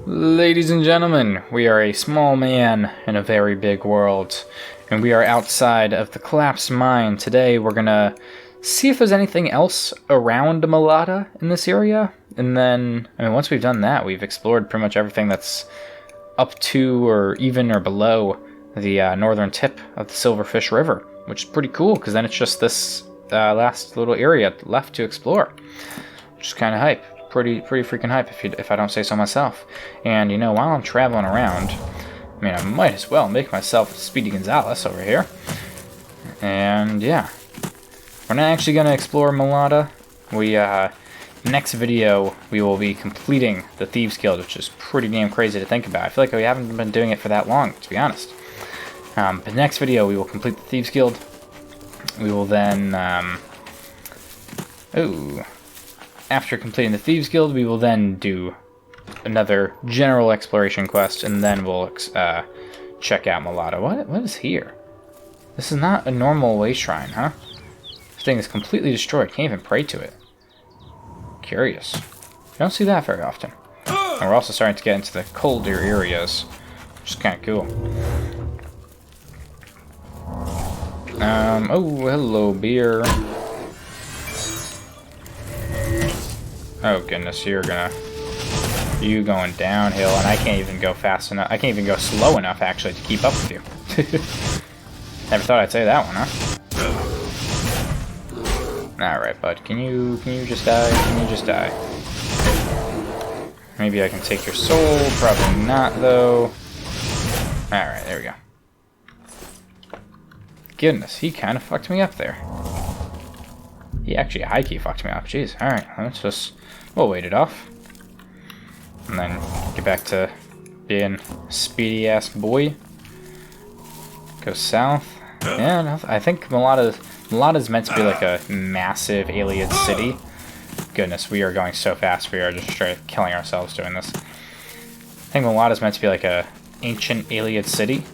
Ladies and gentlemen, we are a small man in a very big world, and we are outside of the collapsed mine. Today we're gonna see if there's anything else around Malata in this area, and then, once we've done that, we've explored pretty much everything that's up to or even or below the northern tip of the Silverfish River, which is pretty cool, because then it's just this last little area left to explore, which is kind of hype. Pretty freaking hype if I don't say so myself. And you know, while I'm traveling around, I might as well make myself Speedy Gonzales over here. And yeah, we're not actually gonna explore Malata. Next video we will be completing the Thieves Guild, which is pretty damn crazy to think about. I feel like we haven't been doing it for that long, to be honest. But next video we will complete the Thieves Guild. We will then after completing the Thieves Guild, we will then do another general exploration quest, and then we'll check out Malata. What is here? This is not a normal way shrine, huh? This thing is completely destroyed. Can't even pray to it. Curious. You don't see that very often. And we're also starting to get into the colder areas, which is kind of cool. Oh, hello, beer. Oh goodness, you going downhill, and I can't even go fast enough. I can't even go slow enough actually to keep up with you. Never thought I'd say that one, huh? All right, bud. Can you just die? Can you just die? Maybe I can take your soul. Probably not, though. All right, there we go. Goodness, he kind of fucked me up there. He actually high-key fucked me up. Jeez. All right, we'll wait it off. And then get back to being a speedy-ass boy. Go south. Yeah, no, I think Malata's meant to be like a massive alien city. Goodness, we are going so fast. We are just straight killing ourselves doing this. I think Malata's meant to be like a ancient alien city.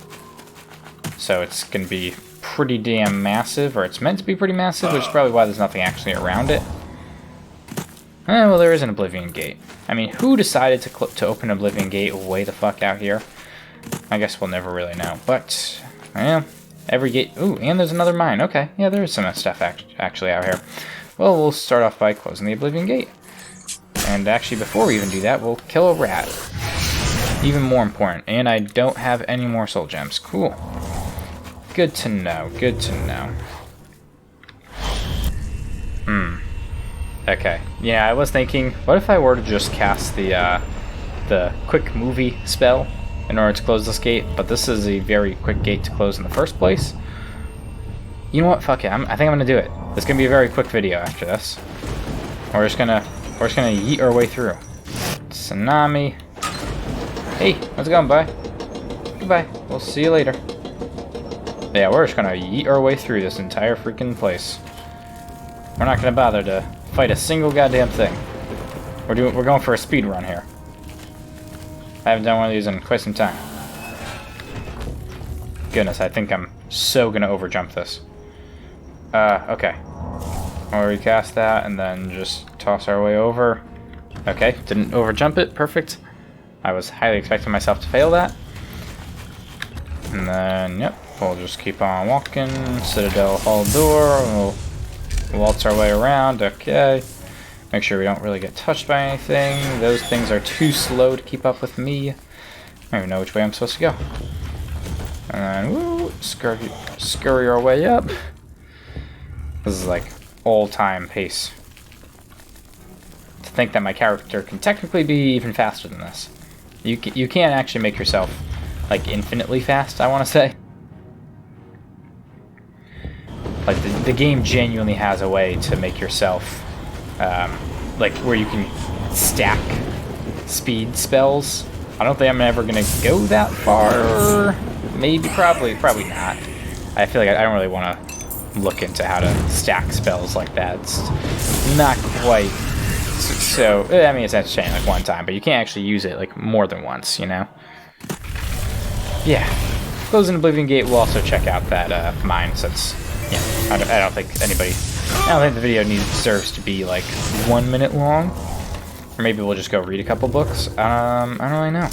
So it's going to be pretty damn massive, or it's meant to be pretty massive, which is probably why there's nothing actually around it. Well, there is an Oblivion Gate. Who decided to open Oblivion Gate way the fuck out here? I guess we'll never really know. But, yeah, every gate... Ooh, and there's another mine. Okay, yeah, there is some stuff actually out here. Well, we'll start off by closing the Oblivion Gate. And actually, before we even do that, we'll kill a rat. Even more important. And I don't have any more soul gems. Cool. Good to know. Good to know. Okay. Yeah, I was thinking, what if I were to just cast the quick movie spell in order to close this gate? But this is a very quick gate to close in the first place. You know what? Fuck it. I think I'm gonna do it. It's gonna be a very quick video after this. We're just gonna yeet our way through. Tsunami. Hey, how's it going, bye? Goodbye. We'll see you later. Yeah, we're just gonna yeet our way through this entire freaking place. We're not gonna bother to fight a single goddamn thing. We're going for a speed run here. I haven't done one of these in quite some time. Goodness, I think I'm so gonna overjump this. Okay. We'll recast that and then just toss our way over. Okay, didn't overjump it. Perfect. I was highly expecting myself to fail that. And then, yep. We'll just keep on walking. Citadel Hall door. We'll waltz our way around. Okay. Make sure we don't really get touched by anything. Those things are too slow to keep up with me. I don't even know which way I'm supposed to go. And then, woo, scurry our way up. This is like all-time pace. To think that my character can technically be even faster than this. You can't actually make yourself like infinitely fast, I want to say. Like, the game genuinely has a way to make yourself, like, where you can stack speed spells. I don't think I'm ever going to go that far. Maybe, probably not. I feel like I don't really want to look into how to stack spells like that. It's not quite so, it's entertaining like one time, but you can't actually use it like more than once, you know? Yeah. Closing Oblivion Gate, we'll also check out that mine, since... Yeah, I don't think the video deserves to be like 1 minute long. Or maybe we'll just go read a couple books. I don't really know.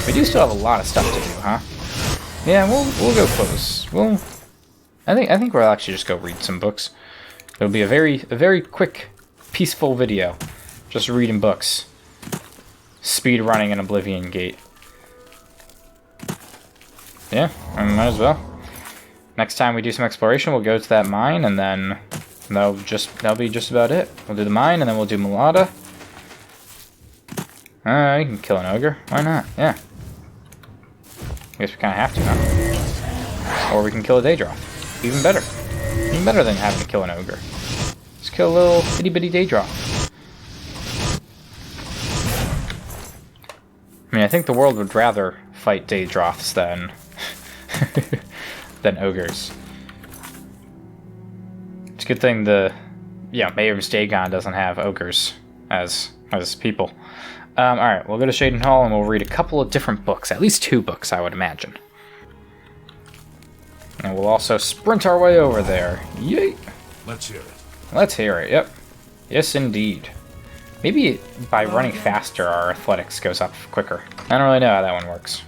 We do still have a lot of stuff to do, huh? Yeah, we'll go close. I think we'll actually just go read some books. It'll be a very quick, peaceful video. Just reading books. Speed running in Oblivion Gate. Yeah, I might as well. Next time we do some exploration, we'll go to that mine, and then that'll be just about it. We'll do the mine, and then we'll do Mulata. You can kill an ogre. Why not? Yeah. I guess we kind of have to, huh? Or we can kill a Daedroth. Even better. Even better than having to kill an ogre. Just kill a little itty-bitty Daedroth. I mean, I think the world would rather fight Daedroths than than ogres. It's a good thing Mayor's Dagon doesn't have ogres as people. Alright, we'll go to Shaden Hall and we'll read a couple of different books. At least 2 books, I would imagine. And we'll also sprint our way over there. Yay! Let's hear it. Let's hear it, yep. Yes, indeed. Maybe by running faster, our athletics goes up quicker. I don't really know how that one works.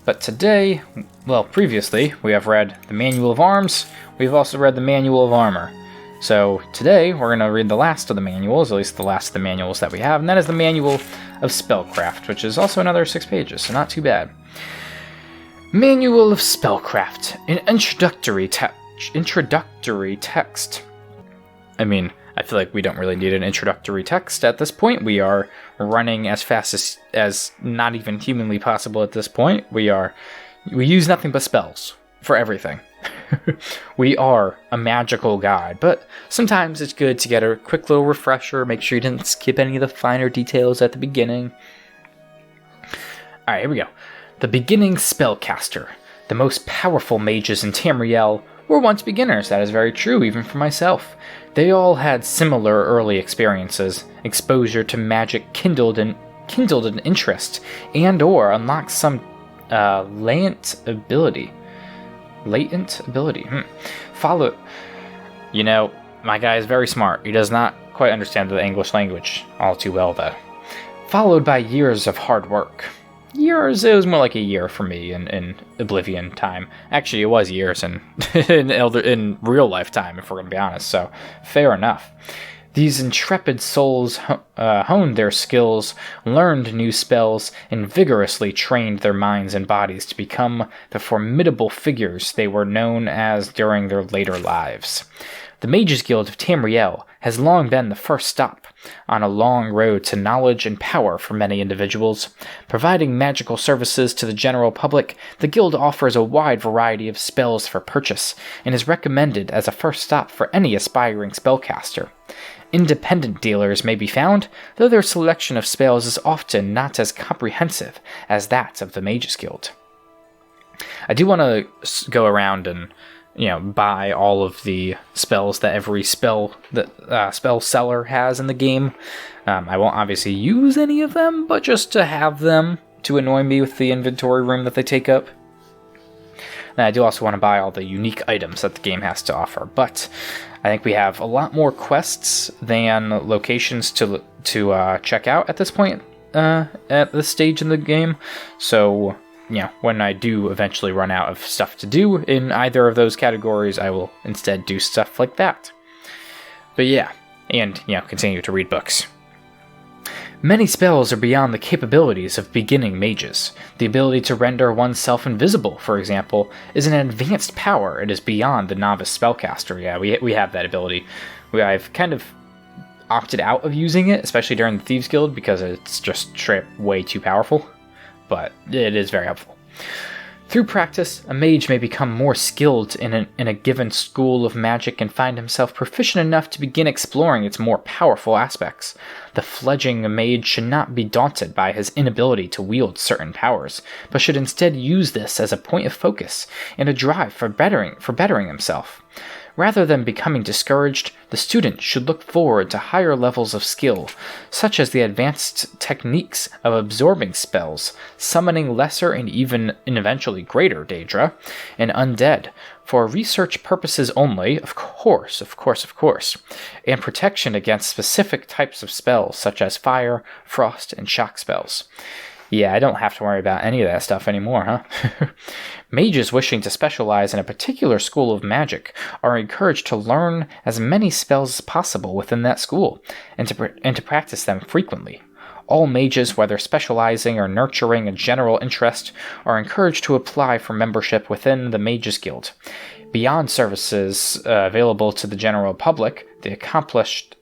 But today, well, previously, we have read the Manual of Arms. We've also read the Manual of Armor. So today, we're going to read the last of the manuals, at least the last of the manuals that we have, and that is the Manual of Spellcraft, which is also another 6 pages, so not too bad. Manual of Spellcraft, an introductory text. I mean, I feel like we don't really need an introductory text at this point. We are running as fast as not even humanly possible at this point. We use nothing but spells for everything. We are a magical god, but sometimes it's good to get a quick little refresher, make sure you didn't skip any of the finer details at the beginning. Alright, here we go. The beginning spellcaster. The most powerful mages in Tamriel were once beginners. That is very true, even for myself. They all had similar early experiences. Exposure to magic kindled an interest, and or unlocked some latent ability. Follow. You know, my guy is very smart. He does not quite understand the English language all too well, though. Followed by years of hard work. Years? It was more like a year for me in Oblivion time. Actually, it was years in real life time, if we're going to be honest, so fair enough. These intrepid souls honed their skills, learned new spells, and vigorously trained their minds and bodies to become the formidable figures they were known as during their later lives. The Mages Guild of Tamriel has long been the first stop on a long road to knowledge and power for many individuals. Providing magical services to the general public, the guild offers a wide variety of spells for purchase, and is recommended as a first stop for any aspiring spellcaster. Independent dealers may be found, though their selection of spells is often not as comprehensive as that of the Mages Guild. I do want to go around and buy all of the spells that every spell seller has in the game. I won't obviously use any of them, but just to have them to annoy me with the inventory room that they take up. And I do also want to buy all the unique items that the game has to offer, but I think we have a lot more quests than locations to check out at this point, at this stage in the game. So, when I do eventually run out of stuff to do in either of those categories, I will instead do stuff like that. But yeah, and, continue to read books. Many spells are beyond the capabilities of beginning mages. The ability to render oneself invisible, for example, is an advanced power. It is beyond the novice spellcaster. Yeah, we have that ability. I've kind of opted out of using it, especially during the Thieves Guild, because it's just straight way too powerful. But it is very helpful. Through practice, a mage may become more skilled in a given school of magic and find himself proficient enough to begin exploring its more powerful aspects. The fledgling mage should not be daunted by his inability to wield certain powers, but should instead use this as a point of focus and a drive for bettering himself. Rather than becoming discouraged, the student should look forward to higher levels of skill, such as the advanced techniques of absorbing spells, summoning lesser and eventually greater Daedra, and undead, for research purposes only, of course, and protection against specific types of spells, such as fire, frost, and shock spells. Yeah, I don't have to worry about any of that stuff anymore, huh? Mages wishing to specialize in a particular school of magic are encouraged to learn as many spells as possible within that school, and to practice them frequently. All mages, whether specializing or nurturing a general interest, are encouraged to apply for membership within the Mages Guild. Beyond services available to the general public, the accomplished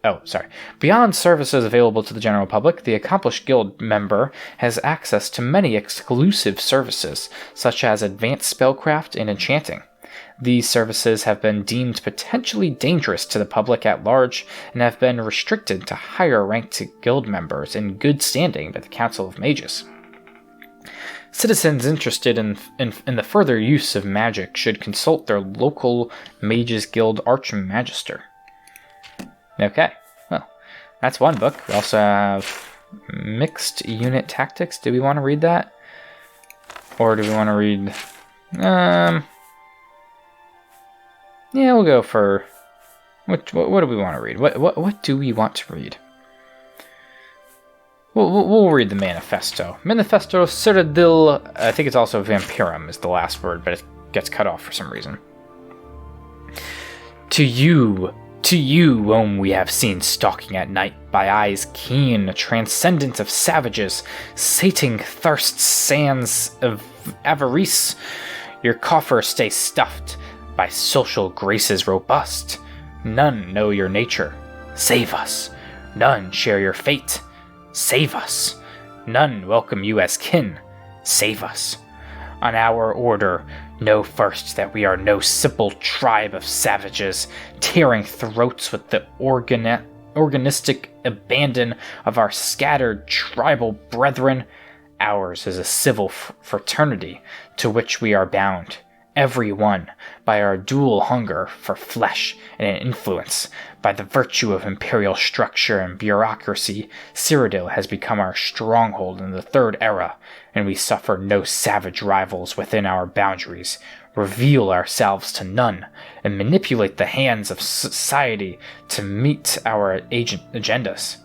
guild member has access to many exclusive services, such as advanced spellcraft and enchanting. These services have been deemed potentially dangerous to the public at large and have been restricted to higher-ranked guild members in good standing by the Council of Mages. Citizens interested in the further use of magic should consult their local Mages Guild Archmagister. Okay, well, that's one book. We also have Mixed Unit Tactics. Do we want to read that? Or do we want to read... Yeah, we'll go for... What do we want to read? What do we want to read? We'll read the Manifesto. Manifesto Cyrodiil... I think it's also Vampyrum is the last word, but it gets cut off for some reason. To you, whom we have seen stalking at night, by eyes keen, transcendent of savages, sating thirst's sands of avarice, your coffer stay stuffed, by social graces robust. None know your nature. Save us. None share your fate. Save us. None welcome you as kin. Save us. On our order, know first that we are no simple tribe of savages, tearing throats with the organistic abandon of our scattered tribal brethren. Ours is a civil fraternity to which we are bound. Every one, by our dual hunger for flesh and influence, by the virtue of imperial structure and bureaucracy, Cyrodiil has become our stronghold in the Third Era, and we suffer no savage rivals within our boundaries, reveal ourselves to none, and manipulate the hands of society to meet our agendas.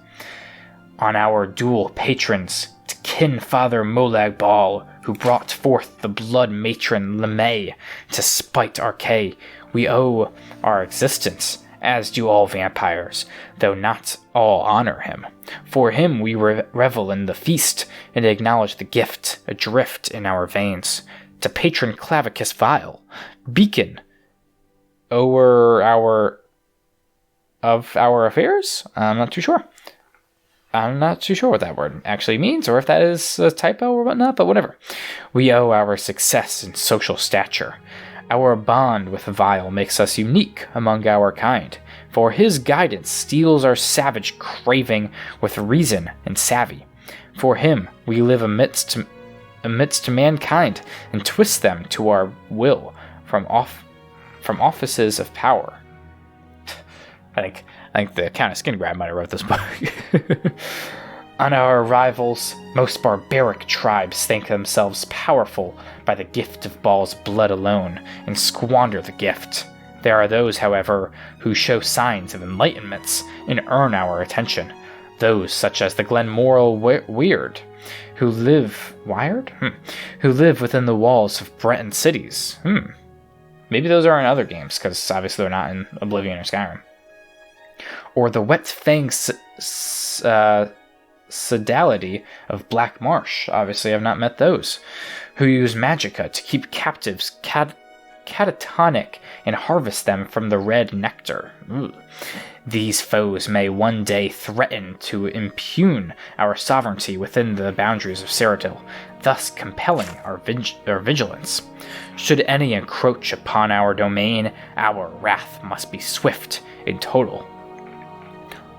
On our dual patrons, to kin Father Molag Bal, who brought forth the blood matron LeMay to spite Archay, we owe our existence, as do all vampires, though not all honor him. For him we revel in the feast, and acknowledge the gift adrift in our veins. To patron Clavicus Vile, beacon o'er our affairs? I'm not too sure what that word actually means, or if that is a typo or whatnot, but whatever. We owe our success and social stature. Our bond with Vile makes us unique among our kind, for his guidance steals our savage craving with reason and savvy. For him we live amidst mankind, and twist them to our will from offices of power. I think the Count of Skin Grab might have wrote this book. On our rivals, most barbaric tribes think themselves powerful by the gift of Bal's blood alone, and squander the gift. There are those, however, who show signs of enlightenments and earn our attention. Those such as the Glenmoral Weird, who live within the walls of Breton cities. Maybe those are in other games, because obviously they're not in Oblivion or Skyrim. Or the wet-fanged Sodality of Black Marsh. Obviously, I've not met those. Who use magicka to keep captives catatonic and harvest them from the red nectar. These foes may one day threaten to impugn our sovereignty within the boundaries of Cyrodiil, thus compelling our vigilance. Should any encroach upon our domain, our wrath must be swift and total.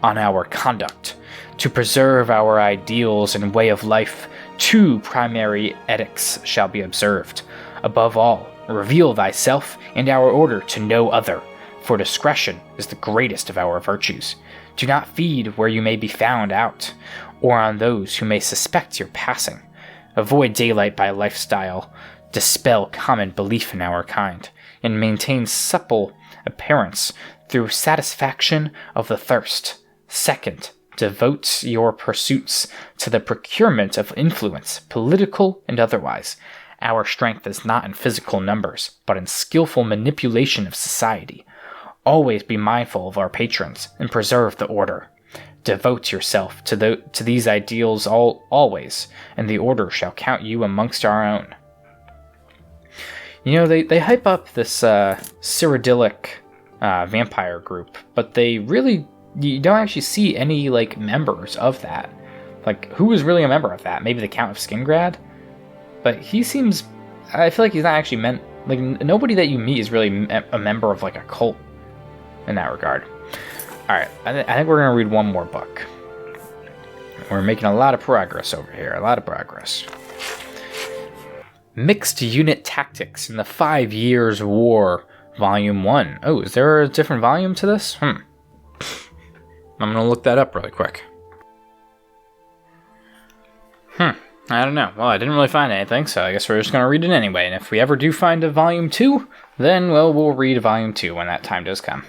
On our conduct, to preserve our ideals and way of life, 2 primary edicts shall be observed. Above all, reveal thyself and our order to no other. for discretion is the greatest of our virtues. Do not feed where you may be found out, or on those who may suspect your passing. Avoid daylight by lifestyle, dispel common belief in our kind, and maintain supple appearance through satisfaction of the thirst. Second, devote your pursuits to the procurement of influence, political and otherwise. Our strength is not in physical numbers, but in skillful manipulation of society. Always be mindful of our patrons and preserve the order. Devote yourself to these ideals always, and the order shall count you amongst our own. You know, they hype up this Cyrodiilic vampire group, but you don't actually see any, like, members of that. Like, who is really a member of that? Maybe the Count of Skingrad? But he seems... I feel like he's not actually meant... Like, nobody that you meet is really a member of, like, a cult in that regard. Alright, I think we're going to read one more book. We're making a lot of progress over here. A lot of progress. Mixed Unit Tactics in the 5 Years' War, Volume 1. Oh, is there a different volume to this? I'm going to look that up really quick. I don't know. Well, I didn't really find anything, so I guess we're just going to read it anyway. And if we ever do find a Volume 2, then, well, we'll read Volume 2 when that time does come.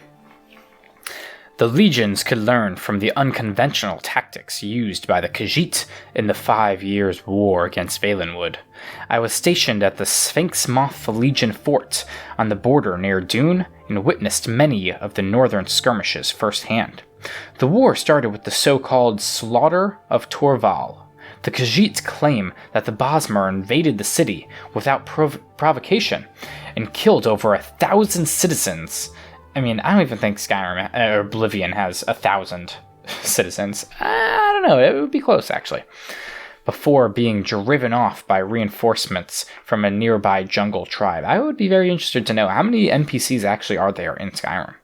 The legions could learn from the unconventional tactics used by the Khajiit in the 5 Years' War against Valenwood. I was stationed at the Sphinx Moth Legion Fort on the border near Dune and witnessed many of the northern skirmishes firsthand. The war started with the so-called Slaughter of Torval. The Khajiit claim that the Bosmer invaded the city without provocation and killed over 1,000 citizens. I mean, I don't even think Skyrim or Oblivion has 1,000 citizens. I don't know, it would be close, actually. Before being driven off by reinforcements from a nearby jungle tribe. I would be very interested to know how many NPCs actually are there in Skyrim.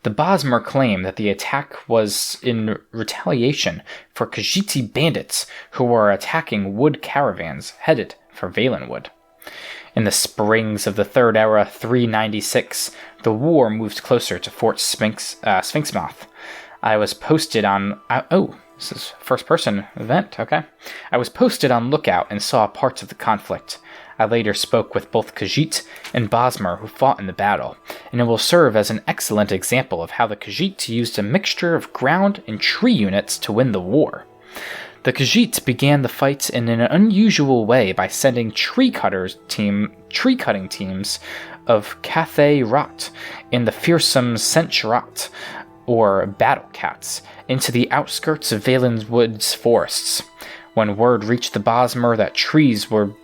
The Bosmer claim that the attack was in retaliation for Khajiiti bandits who were attacking wood caravans headed for Valenwood. In the springs of the Third Era 396, the war moved closer to Fort Sphinxmoth. I was posted on... this is first-person event, okay. I was posted on lookout and saw parts of the conflict. I later spoke with both Khajiit and Bosmer who fought in the battle, and it will serve as an excellent example of how the Khajiit used a mixture of ground and tree units to win the war. The Khajiit began the fight in an unusual way by sending tree-cutting teams of Cathay Rat and the fearsome Sench Rat, or Battle Cats, into the outskirts of Valenwood's forests. When word reached the Bosmer that trees were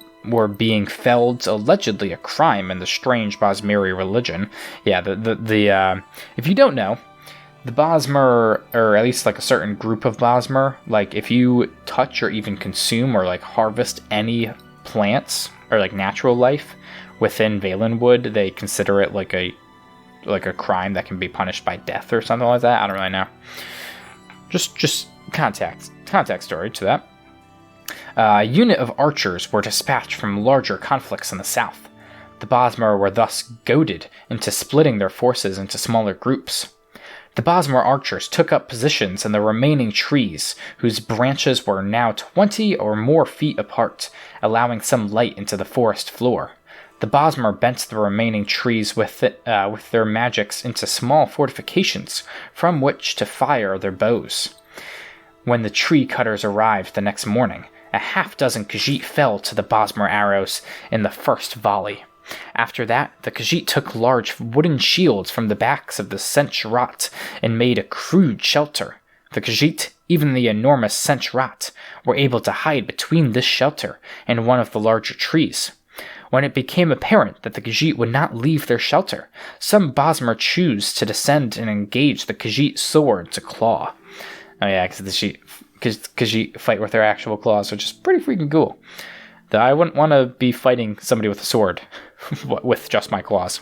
being felled, allegedly a crime in the strange Bosmeri religion. Yeah, if you don't know, the Bosmer, or at least like a certain group of Bosmer, like if you touch or even consume or like harvest any plants or like natural life within Valenwood, they consider it like a crime that can be punished by death or something like that. I don't really know. Just context story to that. A unit of archers were dispatched from larger conflicts in the south. The Bosmer were thus goaded into splitting their forces into smaller groups. The Bosmer archers took up positions in the remaining trees, whose branches were now 20 or more feet apart, allowing some light into the forest floor. The Bosmer bent the remaining trees with their magics into small fortifications from which to fire their bows. When the tree cutters arrived the next morning, a half-dozen Khajiit fell to the Bosmer arrows in the first volley. After that, the Khajiit took large wooden shields from the backs of the Sench Rat and made a crude shelter. The Khajiit, even the enormous Sench Rat, were able to hide between this shelter and one of the larger trees. When it became apparent that the Khajiit would not leave their shelter, some Bosmer chose to descend and engage the Khajiit sword to claw. Oh yeah, because you fight with their actual claws, which is pretty freaking cool. I wouldn't want to be fighting somebody with a sword with just my claws.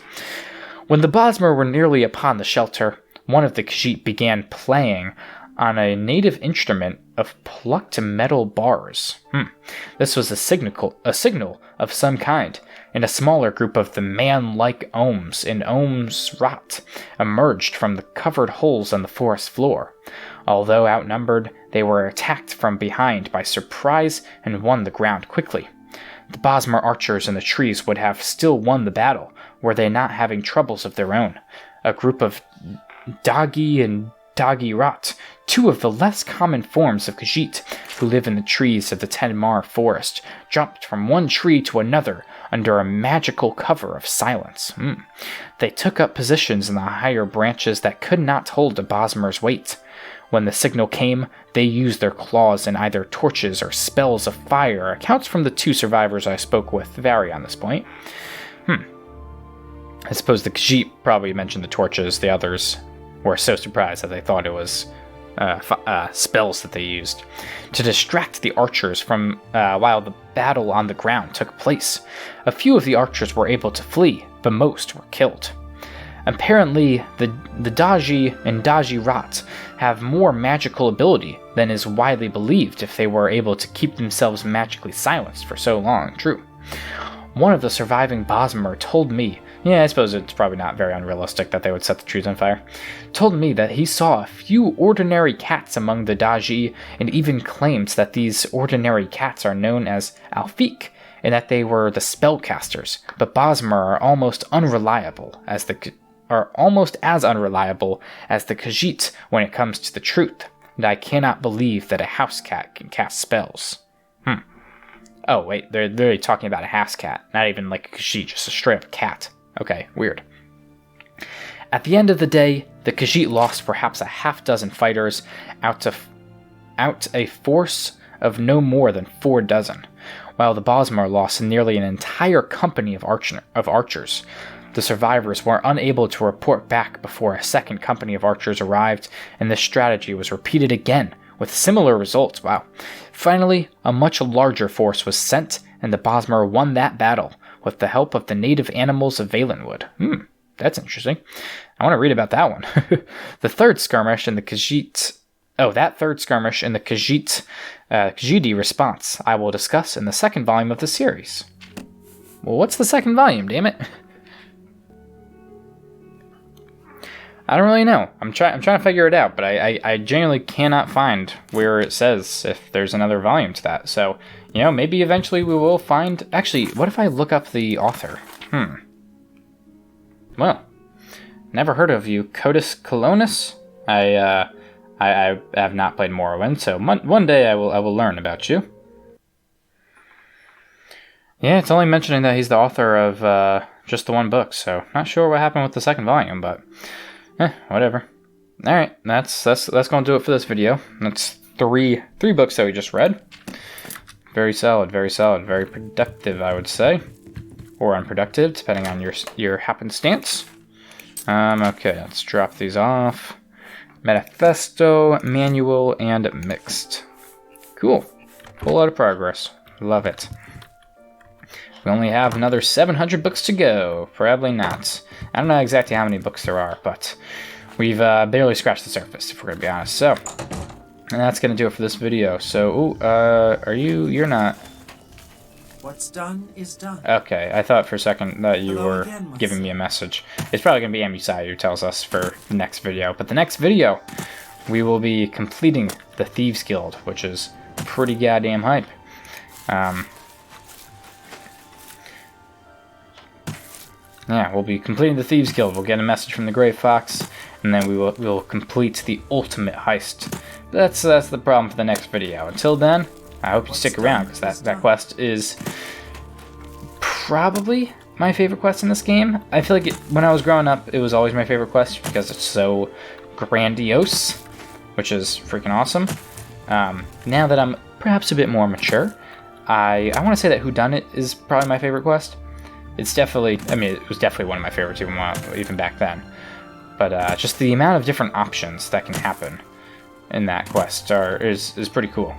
When the Bosmer were nearly upon the shelter, one of the Khajiit began playing on a native instrument of plucked metal bars. This was a signal of some kind. and a smaller group of the man-like Ohms and Ohms rot emerged from the covered holes on the forest floor. Although outnumbered, they were attacked from behind by surprise and won the ground quickly. The Bosmer archers in the trees would have still won the battle, were they not having troubles of their own. A group of Dagi and Dagi Rat, two of the less common forms of Khajiit, who live in the trees of the Tenmar forest, jumped from one tree to another under a magical cover of silence. They took up positions in the higher branches that could not hold a Bosmer's weight. When the signal came, they used their claws and either torches or spells of fire. Accounts from the 2 survivors I spoke with vary on this point. I suppose the Khajiit probably mentioned the torches. The others were so surprised that they thought it was spells that they used to distract the archers from while the battle on the ground took place. A few of the archers were able to flee, but most were killed. Apparently, the Daji and Daji Rat have more magical ability than is widely believed if they were able to keep themselves magically silenced for so long. True. One of the surviving Bosmer told me, I suppose it's probably not very unrealistic that they would set the trees on fire, told me that he saw a few ordinary cats among the Daji and even claims that these ordinary cats are known as Alfiq and that they were the spellcasters, but Bosmer are almost as unreliable as the Khajiit when it comes to the truth, and I cannot believe that a house cat can cast spells. Oh, wait, they're literally talking about a house cat, not even like a Khajiit, just a straight-up cat. Okay, weird. At the end of the day, the Khajiit lost perhaps a half-dozen fighters out a force of no more than 4 dozen, while the Bosmer lost nearly an entire company of archers. The survivors were unable to report back before a second company of archers arrived, and this strategy was repeated again, with similar results. Wow. Finally, a much larger force was sent, and the Bosmer won that battle, with the help of the native animals of Valenwood. That's interesting. I want to read about that one. The third skirmish in the Khajiit... that third skirmish in the Khajiit response I will discuss in the second volume of the series. Well, what's the second volume, damn it? I don't really know. I'm trying to figure it out, but I genuinely cannot find where it says if there's another volume to that. So, maybe eventually we will find... Actually, what if I look up the author? Well, never heard of you, Codus Colonus. I have not played Morrowind, so one day I will learn about you. Yeah, it's only mentioning that he's the author of just the one book, so not sure what happened with the second volume, but whatever. All right, that's going to do it for this video. That's three books that we just read. Very solid, very productive, I would say, or unproductive, depending on your happenstance. Okay, let's drop these off. Manifesto, manual, and mixed. Cool. Whole lot of progress. Love it. We only have another 700 books to go. Probably not. I don't know exactly how many books there are, but we've barely scratched the surface, if we're gonna be honest. So, and that's gonna do it for this video. So, you're not... What's done is done. Okay, I thought for a second that you were giving me a message. It's probably gonna be Amusai who tells us for the next video. But the next video, we will be completing the Thieves Guild, which is pretty goddamn hype. Yeah, we'll be completing the Thieves Guild. We'll get a message from the Grey Fox, and then we will complete the ultimate heist. That's the problem for the next video. Until then, I hope you stick around, because that quest is probably my favorite quest in this game. I feel like when I was growing up, it was always my favorite quest because it's so grandiose, which is freaking awesome. Now that I'm perhaps a bit more mature, I want to say that Whodunit is probably my favorite quest. It's definitely, it was definitely one of my favorites even back then. But just the amount of different options that can happen in that quest is pretty cool.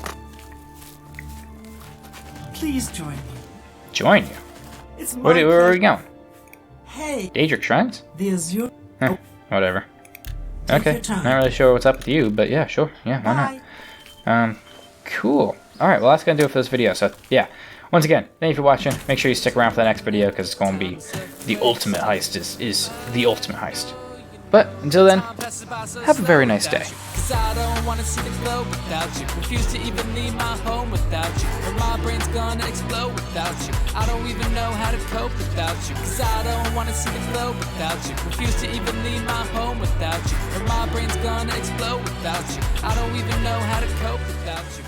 Please join me. Join you? It's my Where are we going? Hey. Daedric Shrines? The Azure. Whatever. Take Okay, your time. not really sure what's up with you, but yeah, sure. Yeah, why not? Cool. Alright, well that's going to do it for this video. So, yeah. Once again, thank you for watching. Make sure you stick around for the next video because it's going to be the ultimate heist is the ultimate heist. But until then, have a very nice day. Cause I don't wanna see the glow without you. Refuse to even leave my home without you. Or my brain's gonna explode without you. I don't even know how to cope without you. Cause I don't wanna see the glow without you. Refuse to even leave my home without you. Or my brain's gonna explode without you. I don't even know how to cope without you.